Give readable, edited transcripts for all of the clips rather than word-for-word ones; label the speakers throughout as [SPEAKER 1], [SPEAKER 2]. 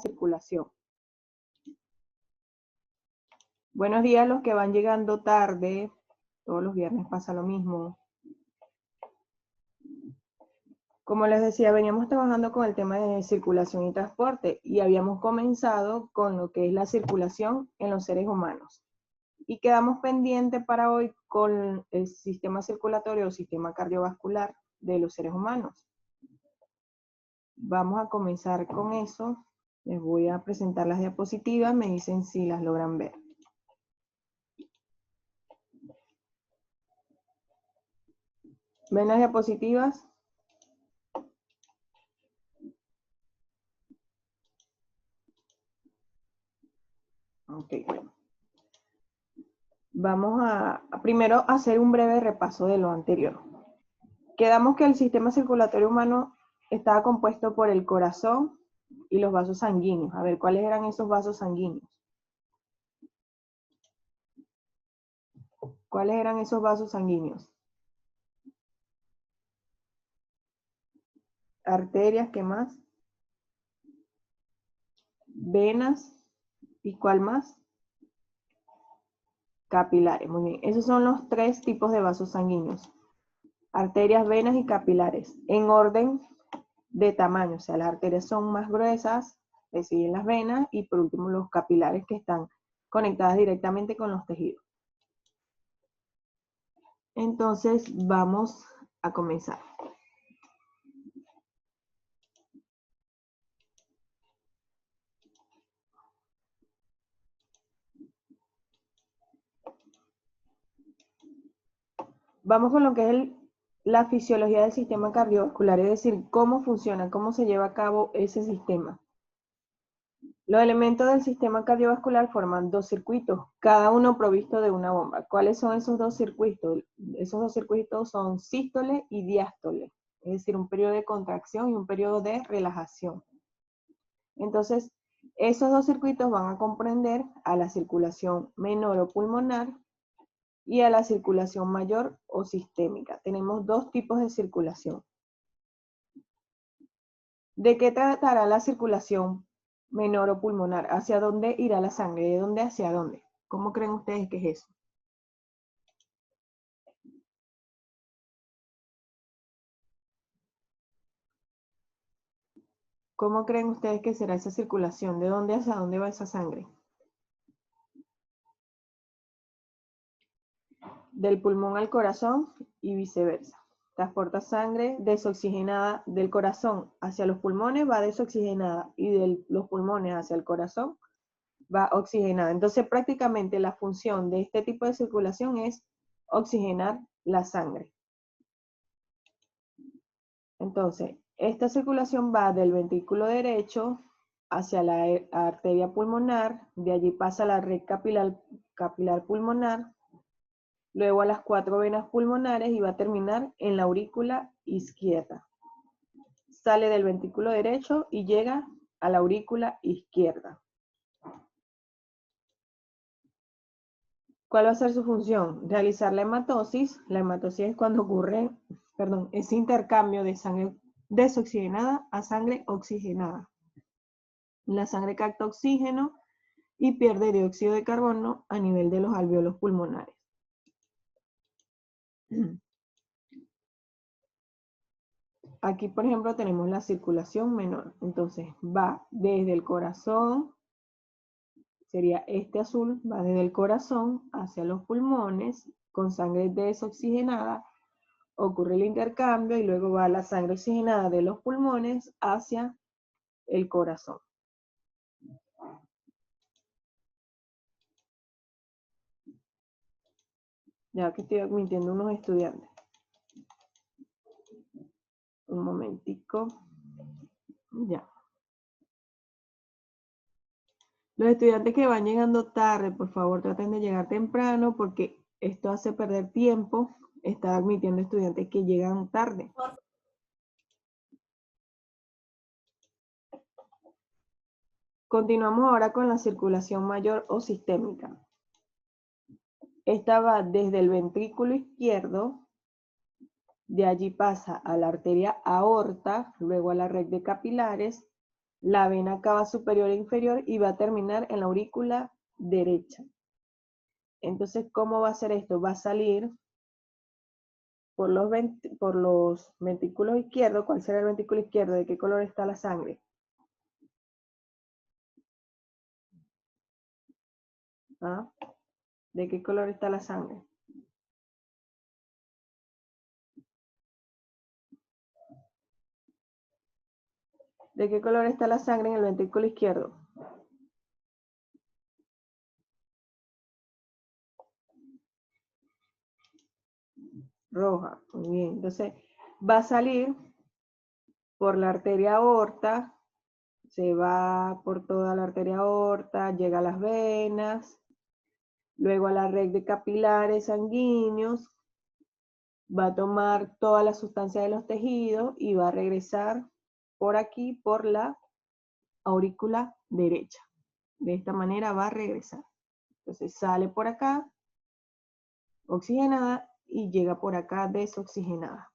[SPEAKER 1] circulación. Buenos días a los que van llegando tarde. Todos los viernes pasa lo mismo. Como les decía, veníamos trabajando con el tema de circulación y transporte y habíamos comenzado con lo que es la circulación en los seres humanos. Y quedamos pendientes para hoy con el sistema circulatorio o sistema cardiovascular de los seres humanos. Vamos a comenzar con eso. Les voy a presentar las diapositivas, me dicen si las logran ver. ¿Ven las diapositivas? Ok, bueno. Vamos a primero hacer un breve repaso de lo anterior. Quedamos que el sistema circulatorio humano estaba compuesto por el corazón y los vasos sanguíneos. A ver, ¿cuáles eran esos vasos sanguíneos? ¿Cuáles eran esos vasos sanguíneos? Arterias, ¿qué más? Venas, ¿y cuál más? Capilares, muy bien. Esos son los tres tipos de vasos sanguíneos. Arterias, venas y capilares, en orden de tamaño. O sea, las arterias son más gruesas, le siguen las venas y por último los capilares que están conectadas directamente con los tejidos. Entonces, vamos a comenzar. Vamos con lo que es la fisiología del sistema cardiovascular, es decir, cómo funciona, cómo se lleva a cabo ese sistema. Los elementos del sistema cardiovascular forman dos circuitos, cada uno provisto de una bomba. ¿Cuáles son esos dos circuitos? Esos dos circuitos son sístole y diástole, es decir, un periodo de contracción y un periodo de relajación. Entonces, esos dos circuitos van a comprender a la circulación menor o pulmonar y a la circulación mayor o sistémica. Tenemos dos tipos de circulación. ¿De qué tratará la circulación menor o pulmonar? ¿Hacia dónde irá la sangre? ¿De dónde hacia dónde? ¿Cómo creen ustedes que es eso? ¿Cómo creen ustedes que será esa circulación? ¿De dónde hacia dónde va esa sangre? Del pulmón al corazón y viceversa. Transporta sangre desoxigenada del corazón hacia los pulmones, va desoxigenada, y de los pulmones hacia el corazón va oxigenada. Entonces, prácticamente la función de este tipo de circulación es oxigenar la sangre. Entonces, esta circulación va del ventrículo derecho hacia la arteria pulmonar, de allí pasa a la red capilar pulmonar, luego a las 4 venas pulmonares y va a terminar en la aurícula izquierda. Sale del ventrículo derecho y llega a la aurícula izquierda. ¿Cuál va a ser su función? Realizar la hematosis. La hematosis es cuando ocurre, ese intercambio de sangre desoxigenada a sangre oxigenada. La sangre capta oxígeno y pierde dióxido de carbono a nivel de los alvéolos pulmonares. Aquí, por ejemplo, tenemos la circulación menor. Entonces, va desde el corazón, sería este azul, va desde el corazón hacia los pulmones con sangre desoxigenada. Ocurre el intercambio y luego va la sangre oxigenada de los pulmones hacia el corazón. Ya que estoy admitiendo unos estudiantes. Un momentico. Ya. Los estudiantes que van llegando tarde, por favor, traten de llegar temprano porque esto hace perder tiempo estar admitiendo estudiantes que llegan tarde. Continuamos ahora con la circulación mayor o sistémica. Esta va desde el ventrículo izquierdo, de allí pasa a la arteria aorta, luego a la red de capilares, la vena cava superior e inferior y va a terminar en la aurícula derecha. Entonces, ¿cómo va a ser esto? Va a salir por los ventrículos izquierdos. ¿Cuál será el ventrículo izquierdo? ¿De qué color está la sangre? ¿Ah? ¿De qué color está la sangre? ¿De qué color está la sangre en el ventrículo izquierdo? Roja. Muy bien. Entonces, va a salir por la arteria aorta, se va por toda la arteria aorta, llega a las venas, luego a la red de capilares sanguíneos, va a tomar toda la sustancia de los tejidos y va a regresar por aquí, por la aurícula derecha. De esta manera va a regresar. Entonces sale por acá, oxigenada, y llega por acá desoxigenada.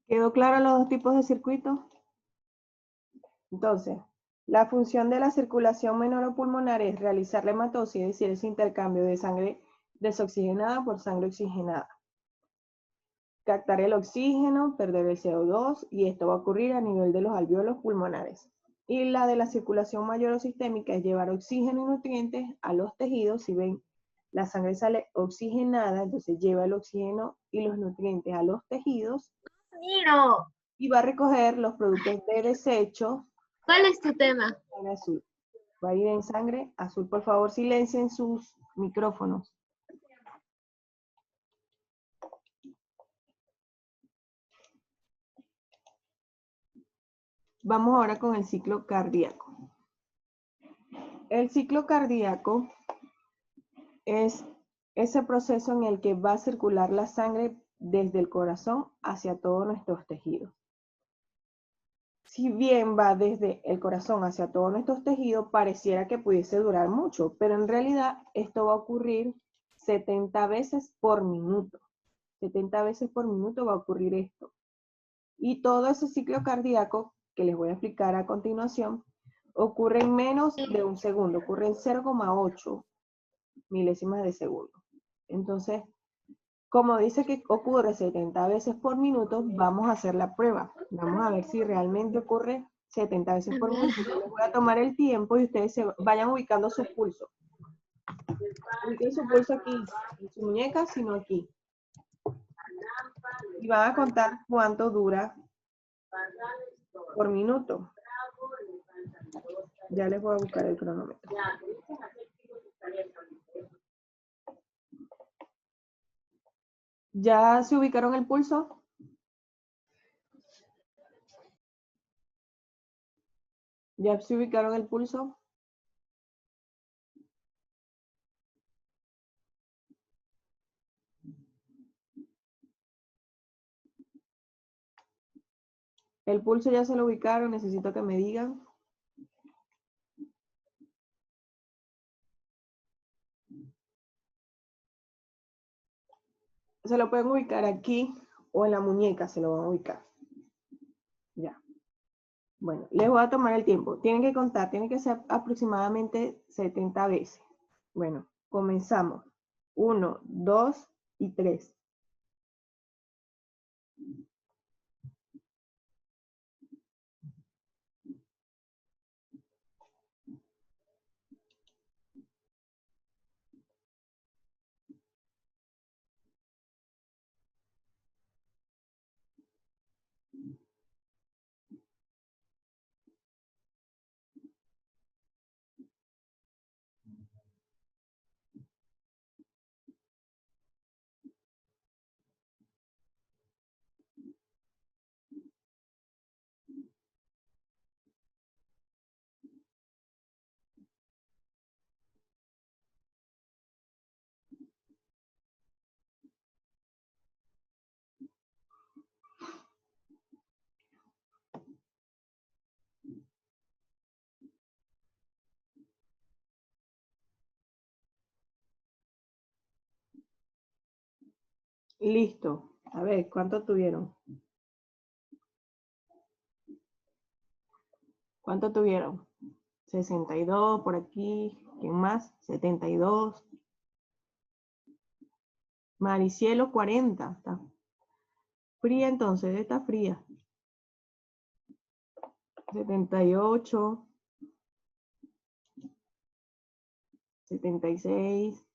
[SPEAKER 1] ¿Quedó claro los dos tipos de circuitos? Entonces, la función de la circulación pulmonar es realizar la hematosis, es decir, ese intercambio de sangre desoxigenada por sangre oxigenada. Captar el oxígeno, perder el CO2, y esto va a ocurrir a nivel de los alvéolos pulmonares. Y la de la circulación mayor o sistémica es llevar oxígeno y nutrientes a los tejidos. Si ven, la sangre sale oxigenada, entonces lleva el oxígeno y los nutrientes a los tejidos.
[SPEAKER 2] Miro.
[SPEAKER 1] Y va a recoger los productos de desecho.
[SPEAKER 2] ¿Cuál es tu tema?
[SPEAKER 1] En azul. Va a ir en sangre azul. Por favor, silencien sus micrófonos. Vamos ahora con el ciclo cardíaco. El ciclo cardíaco es ese proceso en el que va a circular la sangre desde el corazón hacia todos nuestros tejidos. Si bien va desde el corazón hacia todos nuestros tejidos, pareciera que pudiese durar mucho, pero en realidad esto va a ocurrir 70 veces por minuto. 70 veces por minuto va a ocurrir esto. Y todo ese ciclo cardíaco, que les voy a explicar a continuación, ocurre en menos de un segundo, ocurre en 0,8 milésimas de segundo. Entonces, como dice que ocurre 70 veces por minuto, vamos a hacer la prueba. Vamos a ver si realmente ocurre 70 veces por minuto. Yo les voy a tomar el tiempo y ustedes se vayan ubicando su pulso. Ubiquen su pulso aquí, en su muñeca, sino aquí. Y van a contar cuánto dura por minuto. Ya les voy a buscar el cronómetro. ¿Ya se ubicaron el pulso? ¿Ya se ubicaron el pulso? El pulso ya se lo ubicaron, necesito que me digan. Se lo pueden ubicar aquí o en la muñeca, se lo van a ubicar. Ya. Bueno, les voy a tomar el tiempo. Tienen que contar, tienen que ser aproximadamente 70 veces. Bueno, comenzamos. 1, 2 y 3. Listo. A ver, ¿cuánto tuvieron? ¿Cuánto tuvieron? 62 por aquí. ¿Quién más? 72. Maricielo, 40. Está fría entonces, está fría. 78. 76.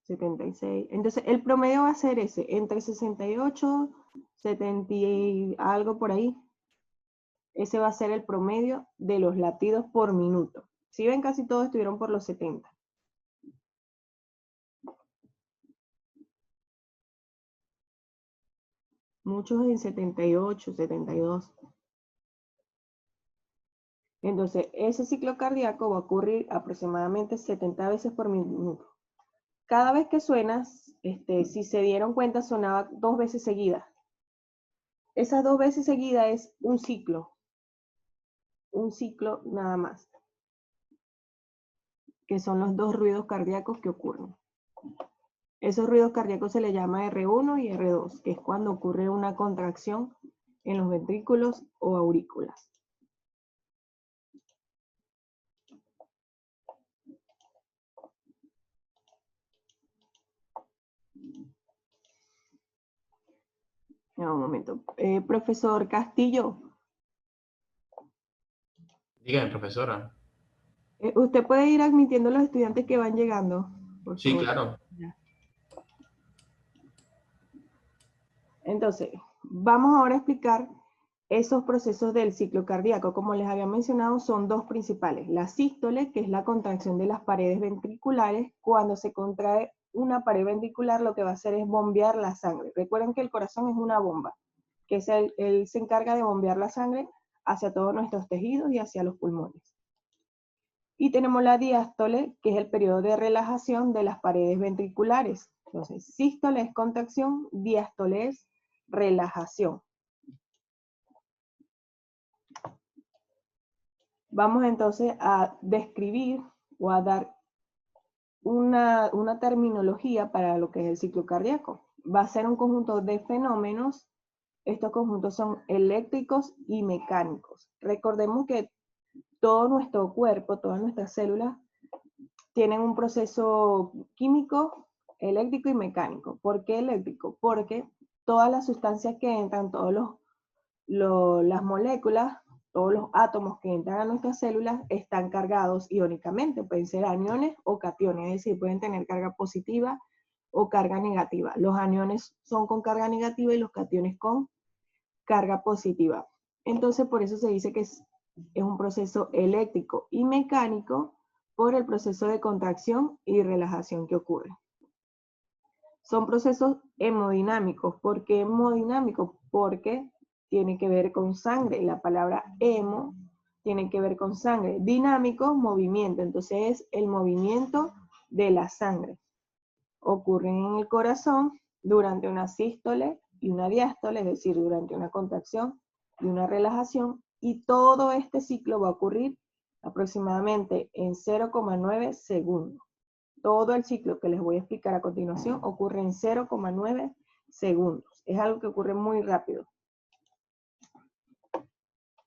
[SPEAKER 1] 76. Entonces, el promedio va a ser ese, entre 68, 70 y algo por ahí. Ese va a ser el promedio de los latidos por minuto. Si ven, casi todos estuvieron por los 70. Muchos en 78, 72. Entonces, ese ciclo cardíaco va a ocurrir aproximadamente 70 veces por minuto. Cada vez que suena, si se dieron cuenta, sonaba 2 veces seguidas. Esas 2 veces seguidas es un ciclo nada más, que son los 2 ruidos cardíacos que ocurren. Esos ruidos cardíacos se le llama R1 y R2, que es cuando ocurre una contracción en los ventrículos o aurículas. No, un momento. Profesor Castillo,
[SPEAKER 3] Dígame, profesora.
[SPEAKER 1] ¿usted puede ir admitiendo a los estudiantes que van llegando? Por
[SPEAKER 3] Sí,
[SPEAKER 1] favor.
[SPEAKER 3] claro.
[SPEAKER 1] Ya. Entonces, vamos ahora a explicar esos procesos del ciclo cardíaco. Como les había mencionado, son 2 principales. La sístole, que es la contracción de las paredes ventriculares. Cuando se contrae una pared ventricular, lo que va a hacer es bombear la sangre. Recuerden que el corazón es una bomba, que él se encarga de bombear la sangre hacia todos nuestros tejidos y hacia los pulmones. Y tenemos la diástole, que es el periodo de relajación de las paredes ventriculares. Entonces, sístole es contracción, diástole es relajación. Vamos entonces a describir o a dar una terminología para lo que es el ciclo cardíaco. Va a ser un conjunto de fenómenos. Estos conjuntos son eléctricos y mecánicos. Recordemos que todo nuestro cuerpo, todas nuestras células, tienen un proceso químico, eléctrico y mecánico. ¿Por qué eléctrico? Porque todas las sustancias que entran, las moléculas, todos los átomos que entran a nuestras células están cargados iónicamente. Pueden ser aniones o cationes, es decir, pueden tener carga positiva o carga negativa. Los aniones son con carga negativa y los cationes con carga positiva. Entonces, por eso se dice que es un proceso eléctrico y mecánico por el proceso de contracción y relajación que ocurre. Son procesos hemodinámicos. ¿Por qué hemodinámicos? Porque tiene que ver con sangre. La palabra hemo tiene que ver con sangre. Dinámico, movimiento. Entonces es el movimiento de la sangre. Ocurren en el corazón durante una sístole y una diástole, es decir, durante una contracción y una relajación. Y todo este ciclo va a ocurrir aproximadamente en 0,9 segundos. Todo el ciclo que les voy a explicar a continuación ocurre en 0,9 segundos. Es algo que ocurre muy rápido.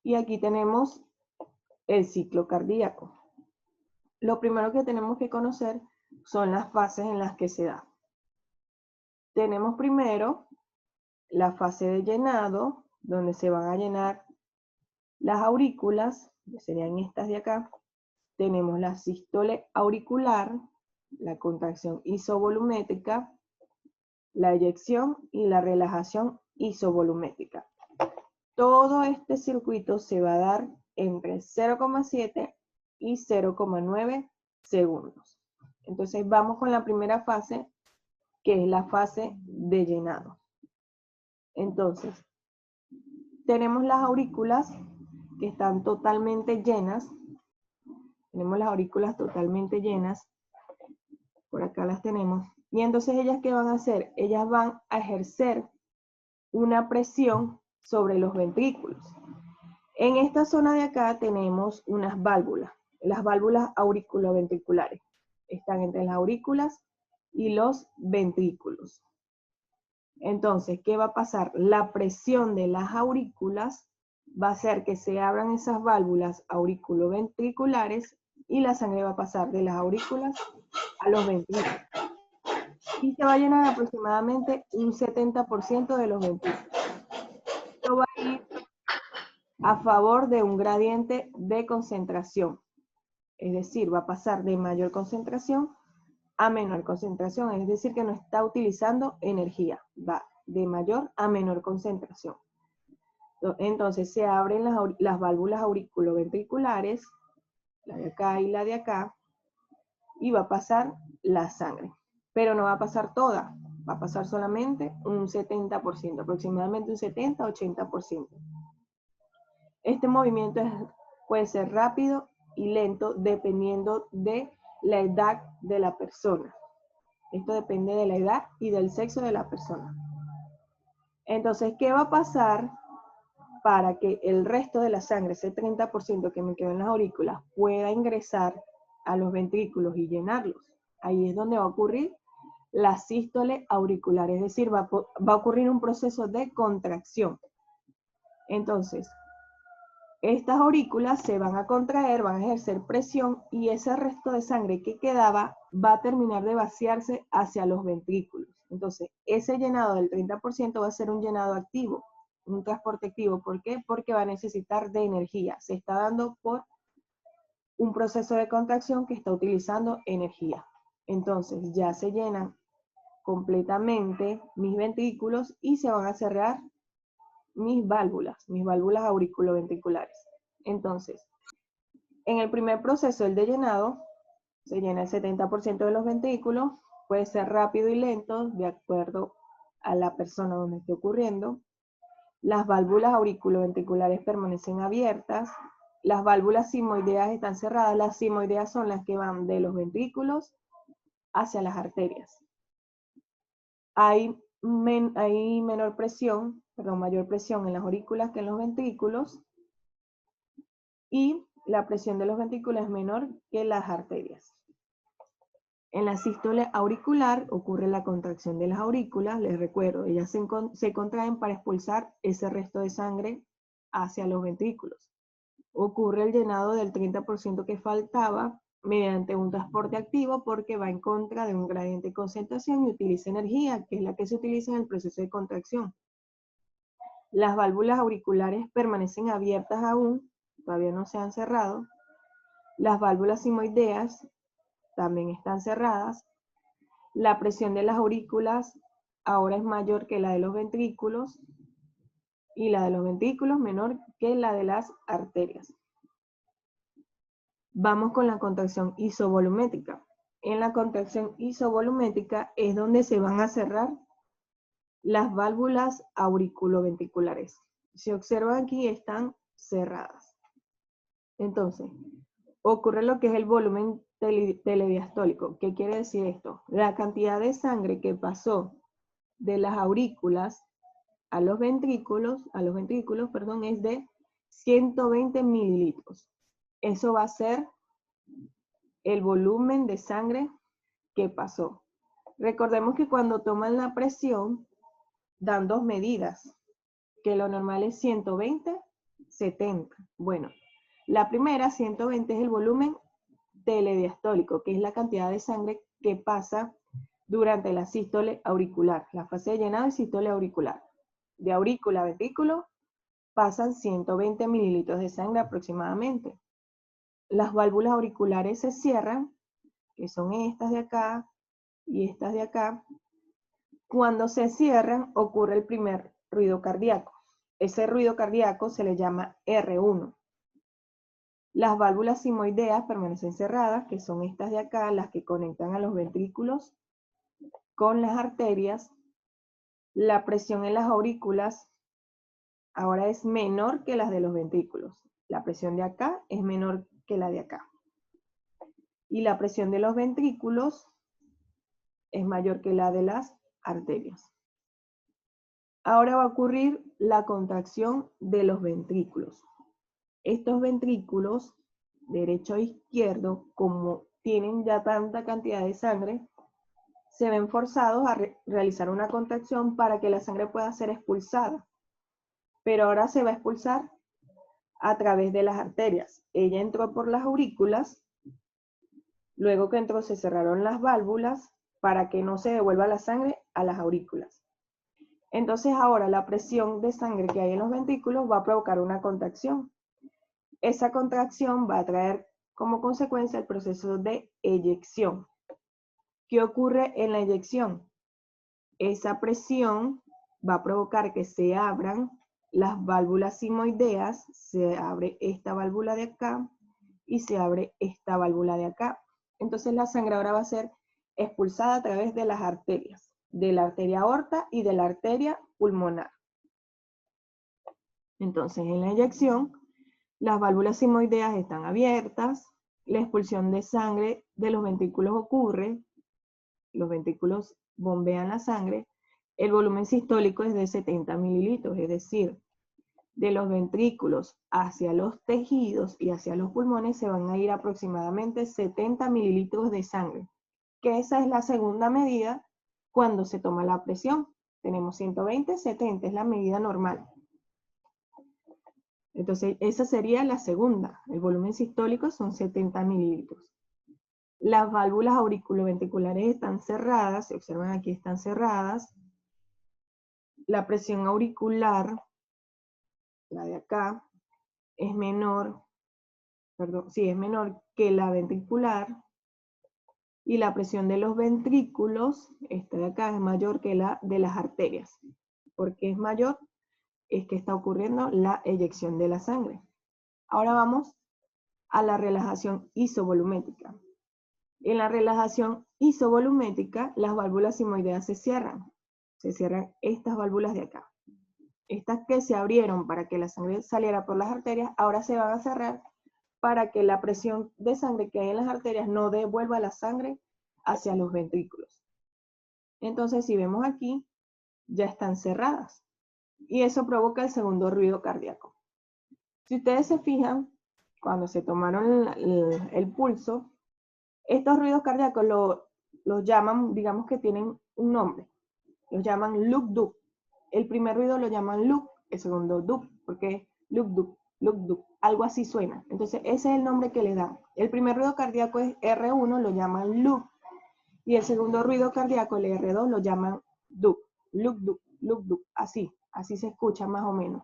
[SPEAKER 1] Y aquí tenemos el ciclo cardíaco. Lo primero que tenemos que conocer son las fases en las que se da. Tenemos primero la fase de llenado, donde se van a llenar las aurículas, que serían estas de acá. Tenemos la sístole auricular, la contracción isovolumétrica, la eyección y la relajación isovolumétrica. Todo este circuito se va a dar entre 0,7 y 0,9 segundos. Entonces vamos con la primera fase, que es la fase de llenado. Entonces, tenemos las aurículas que están totalmente llenas. Tenemos las aurículas totalmente llenas. Por acá las tenemos. Y entonces, ¿ellas qué van a hacer? Ellas van a ejercer una presión sobre los ventrículos. En esta zona de acá tenemos unas válvulas, las válvulas auriculoventriculares. Están entre las aurículas y los ventrículos. Entonces, ¿qué va a pasar? La presión de las aurículas va a hacer que se abran esas válvulas auriculoventriculares y la sangre va a pasar de las aurículas a los ventrículos. Y se va a llenar aproximadamente un 70% de los ventrículos. Esto va a ir a favor de un gradiente de concentración. Es decir, va a pasar de mayor concentración a menor concentración. Es decir, que no está utilizando energía. Va de mayor a menor concentración. Entonces se abren las válvulas auriculoventriculares, la de acá y la de acá, y va a pasar la sangre. Pero no va a pasar toda, va a pasar solamente un 70%, aproximadamente un 70-80%. Este movimiento puede ser rápido y lento dependiendo de la edad de la persona. Esto depende de la edad y del sexo de la persona. Entonces, ¿qué va a pasar para que el resto de la sangre, ese 30% que me quedó en las aurículas, pueda ingresar a los ventrículos y llenarlos? Ahí es donde va a ocurrir la sístole auricular, es decir, va a ocurrir un proceso de contracción. Entonces, estas aurículas se van a contraer, van a ejercer presión y ese resto de sangre que quedaba va a terminar de vaciarse hacia los ventrículos. Entonces, ese llenado del 30% va a ser un llenado activo, un transporte activo. ¿Por qué? Porque va a necesitar de energía. Se está dando por un proceso de contracción que está utilizando energía. Entonces, ya se llenan completamente mis ventrículos y se van a cerrar mis válvulas auriculoventriculares. Entonces, en el primer proceso, el de llenado, se llena el 70% de los ventrículos, puede ser rápido y lento, de acuerdo a la persona donde esté ocurriendo. Las válvulas auriculoventriculares permanecen abiertas, las válvulas simoideas están cerradas. Las simoideas son las que van de los ventrículos hacia las arterias. Hay mayor presión en las aurículas que en los ventrículos, y la presión de los ventrículos es menor que las arterias. En la sístole auricular ocurre la contracción de las aurículas. Les recuerdo, ellas se contraen para expulsar ese resto de sangre hacia los ventrículos. Ocurre el llenado del 30% que faltaba mediante un transporte activo porque va en contra de un gradiente de concentración y utiliza energía, que es la que se utiliza en el proceso de contracción. Las válvulas auriculares permanecen abiertas aún, todavía no se han cerrado. Las válvulas simoideas también están cerradas. La presión de las aurículas ahora es mayor que la de los ventrículos y la de los ventrículos menor que la de las arterias. Vamos con la contracción isovolumétrica. En la contracción isovolumétrica es donde se van a cerrar las válvulas auriculoventriculares. Si observan aquí, están cerradas. Entonces, ocurre lo que es el volumen telediastólico. ¿Qué quiere decir esto? La cantidad de sangre que pasó de las aurículas a los ventrículos, es de 120 mililitros. Eso va a ser el volumen de sangre que pasó. Recordemos que cuando toman la presión, dan dos medidas, que lo normal es 120, 70. Bueno, la primera, 120, es el volumen telediastólico, que es la cantidad de sangre que pasa durante la sístole auricular, la fase de llenado y sístole auricular. De aurícula a ventrículo pasan 120 mililitros de sangre aproximadamente. Las válvulas auriculares se cierran, que son estas de acá y estas de acá. Cuando se cierran, ocurre el primer ruido cardíaco. Ese ruido cardíaco se le llama R1. Las válvulas simoideas permanecen cerradas, que son estas de acá, las que conectan a los ventrículos con las arterias. La presión en las aurículas ahora es menor que las de los ventrículos. La presión de acá es menor que la de acá. Y la presión de los ventrículos es mayor que la de las arterias. Ahora va a ocurrir la contracción de los ventrículos. Estos ventrículos, derecho e izquierdo, como tienen ya tanta cantidad de sangre, se ven forzados a realizar una contracción para que la sangre pueda ser expulsada. Pero ahora se va a expulsar a través de las arterias. Ella entró por las aurículas, luego que entró se cerraron las válvulas para que no se devuelva la sangre a las aurículas. Entonces ahora la presión de sangre que hay en los ventrículos va a provocar una contracción. Esa contracción va a traer como consecuencia el proceso de eyección. ¿Qué ocurre en la eyección? Esa presión va a provocar que se abran las válvulas simoideas, se abre esta válvula de acá y se abre esta válvula de acá. Entonces la sangre ahora va a ser expulsada a través de las arterias, de la arteria aorta y de la arteria pulmonar. Entonces en la eyección, las válvulas simoideas están abiertas, la expulsión de sangre de los ventrículos ocurre, los ventrículos bombean la sangre, el volumen sistólico es de 70 mililitros, es decir, de los ventrículos hacia los tejidos y hacia los pulmones se van a ir aproximadamente 70 mililitros de sangre, que esa es la segunda medida cuando se toma la presión. Tenemos 120, 70, es la medida normal. Entonces, esa sería la segunda. El volumen sistólico son 70 mililitros. Las válvulas auriculoventriculares están cerradas, se observan aquí están cerradas. La presión auricular, la de acá, es menor, es menor que la ventricular. Y la presión de los ventrículos, esta de acá, es mayor que la de las arterias. ¿Por qué es mayor? Es que está ocurriendo la eyección de la sangre. Ahora vamos a la relajación isovolumétrica. En la relajación isovolumétrica, las válvulas simoideas se cierran. Se cierran estas válvulas de acá. Estas que se abrieron para que la sangre saliera por las arterias, ahora se van a cerrar para que la presión de sangre que hay en las arterias no devuelva la sangre hacia los ventrículos. Entonces, si vemos aquí, ya están cerradas. Y eso provoca el segundo ruido cardíaco. Si ustedes se fijan, cuando se tomaron el pulso, estos ruidos cardíacos los llaman, digamos que tienen un nombre. Los llaman luk-duk. El primer ruido lo llaman luk, el segundo duk, porque es luk-duk, luk-duk. Algo así suena. Entonces, ese es el nombre que le dan. El primer ruido cardíaco es R1, lo llaman luk. Y el segundo ruido cardíaco, el R2, lo llaman duk, luk-duk, luk-duk. Así se escucha más o menos.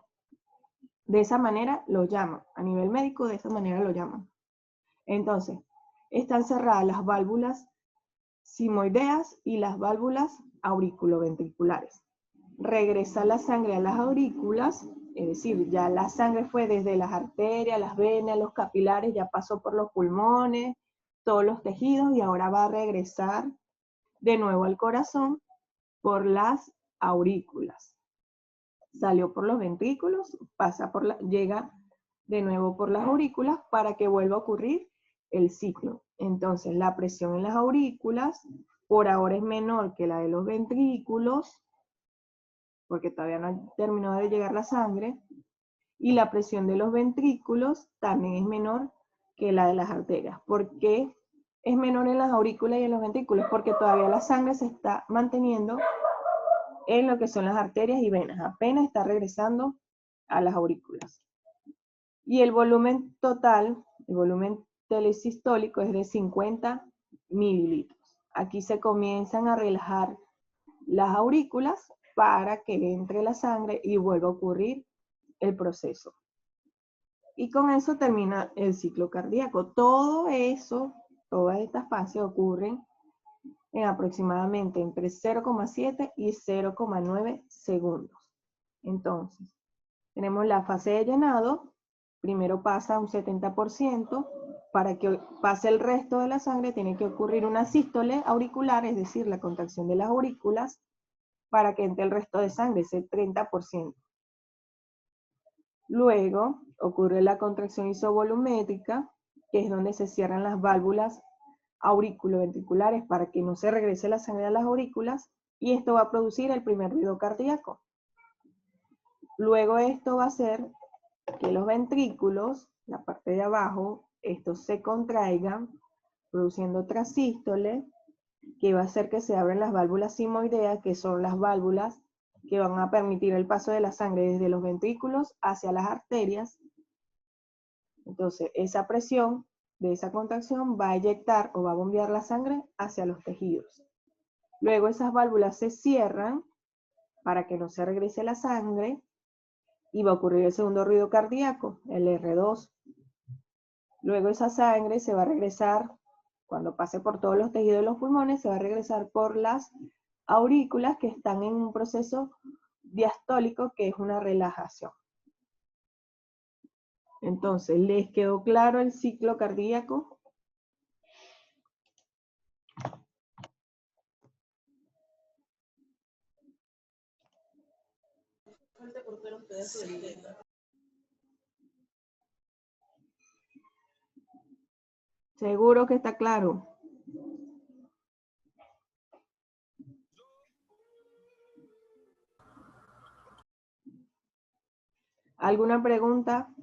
[SPEAKER 1] De esa manera lo llaman. A nivel médico, de esa manera lo llaman. Entonces, están cerradas las válvulas simoideas y las válvulas auriculoventriculares. Regresa la sangre a las aurículas, es decir, ya la sangre fue desde las arterias, las venas, los capilares, ya pasó por los pulmones, todos los tejidos y ahora va a regresar de nuevo al corazón por las aurículas. Salió por los ventrículos, llega de nuevo por las aurículas para que vuelva a ocurrir el ciclo. Entonces, la presión en las aurículas por ahora es menor que la de los ventrículos, porque todavía no ha terminado de llegar la sangre, y la presión de los ventrículos también es menor que la de las arterias. ¿Por qué es menor en las aurículas y en los ventrículos? Porque todavía la sangre se está manteniendo en lo que son las arterias y venas. Apenas está regresando a las aurículas. Y el volumen total, el volumen telesistólico es de 50 mililitros. Aquí se comienzan a relajar las aurículas para que entre la sangre y vuelva a ocurrir el proceso. Y con eso termina el ciclo cardíaco. Todo eso, todas estas fases ocurren en aproximadamente entre 0,7 y 0,9 segundos. Entonces, tenemos la fase de llenado. Primero pasa un 70%, para que pase el resto de la sangre tiene que ocurrir una sístole auricular, es decir, la contracción de las aurículas, para que entre el resto de sangre, ese 30%. Luego ocurre la contracción isovolumétrica, que es donde se cierran las válvulas auriculoventriculares para que no se regrese la sangre a las aurículas, y esto va a producir el primer ruido cardíaco. Luego esto va a hacer que los ventrículos, la parte de abajo, estos se contraigan, produciendo otra sístole, que va a hacer que se abran las válvulas simoideas, que son las válvulas que van a permitir el paso de la sangre desde los ventrículos hacia las arterias. Entonces, esa presión de esa contracción va a eyectar o va a bombear la sangre hacia los tejidos. Luego esas válvulas se cierran para que no se regrese la sangre y va a ocurrir el segundo ruido cardíaco, el R2. Luego esa sangre se va a regresar, cuando pase por todos los tejidos de los pulmones, se va a regresar por las aurículas que están en un proceso diastólico que es una relajación. Entonces, ¿les quedó claro el ciclo cardíaco? Seguro que está claro. ¿Alguna pregunta?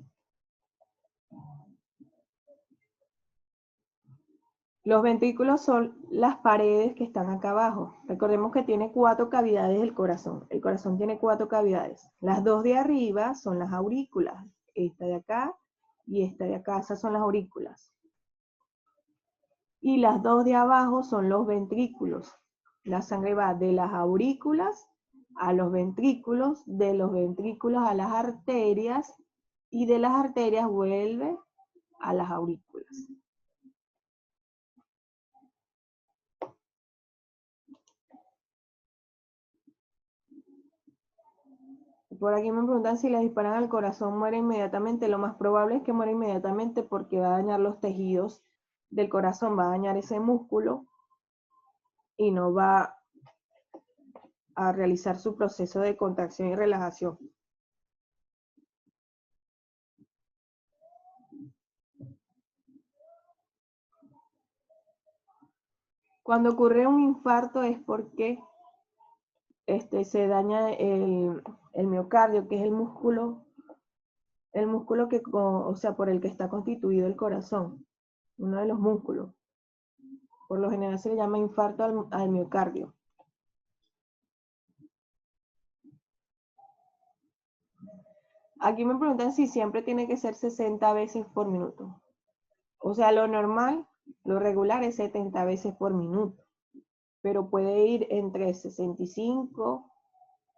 [SPEAKER 1] Los ventrículos son las paredes que están acá abajo. Recordemos que tiene 4 cavidades el corazón. El corazón tiene 4 cavidades. Las 2 de arriba son las aurículas. Esta de acá y esta de acá. Esas son las aurículas. Y las 2 de abajo son los ventrículos. La sangre va de las aurículas a los ventrículos, de los ventrículos a las arterias y de las arterias vuelve a las aurículas. Por aquí me preguntan si les disparan al corazón, muere inmediatamente. Lo más probable es que muera inmediatamente porque va a dañar los tejidos del corazón, va a dañar ese músculo y no va a realizar su proceso de contracción y relajación. Cuando ocurre un infarto es porque se daña el miocardio, que es el músculo que, o sea, por el que está constituido el corazón, uno de los músculos. Por lo general se le llama infarto al miocardio. Aquí me preguntan si siempre tiene que ser 60 veces por minuto. O sea, lo normal, lo regular es 70 veces por minuto. Pero puede ir entre 65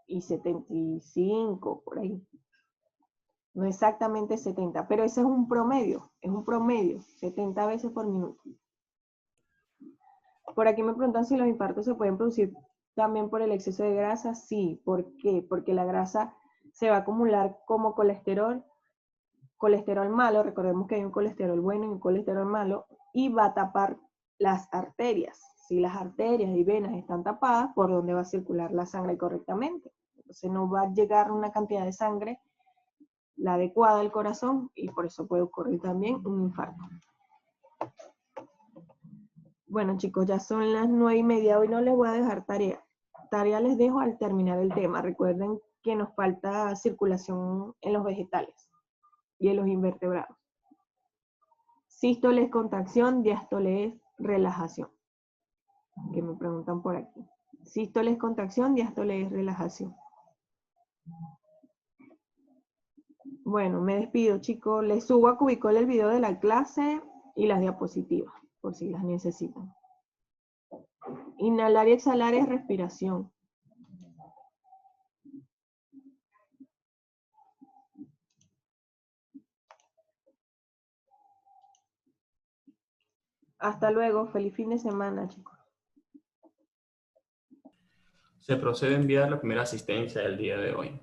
[SPEAKER 1] y 75, por ahí. No exactamente 70, pero ese es un promedio, 70 veces por minuto. Por aquí me preguntan si los infartos se pueden producir también por el exceso de grasa. Sí, ¿por qué? Porque la grasa se va a acumular como colesterol malo, recordemos que hay un colesterol bueno y un colesterol malo, y va a tapar las arterias. Si las arterias y venas están tapadas, ¿por dónde va a circular la sangre correctamente? Entonces no va a llegar una cantidad de sangre la adecuada al corazón y por eso puede ocurrir también un infarto. Bueno chicos, ya son las 9:30, hoy no les voy a dejar tarea. Tarea les dejo al terminar el tema. Recuerden que nos falta circulación en los vegetales y en los invertebrados. Sístole es contracción, diástole es relajación. Que me preguntan por aquí. Sístole es contracción, diástole es relajación. Bueno, me despido chicos. Les subo a Cubicol el video de la clase y las diapositivas, por si las necesitan. Inhalar y exhalar es respiración. Hasta luego, feliz fin de semana, chicos.
[SPEAKER 3] Se procede a enviar la primera asistencia del día de hoy.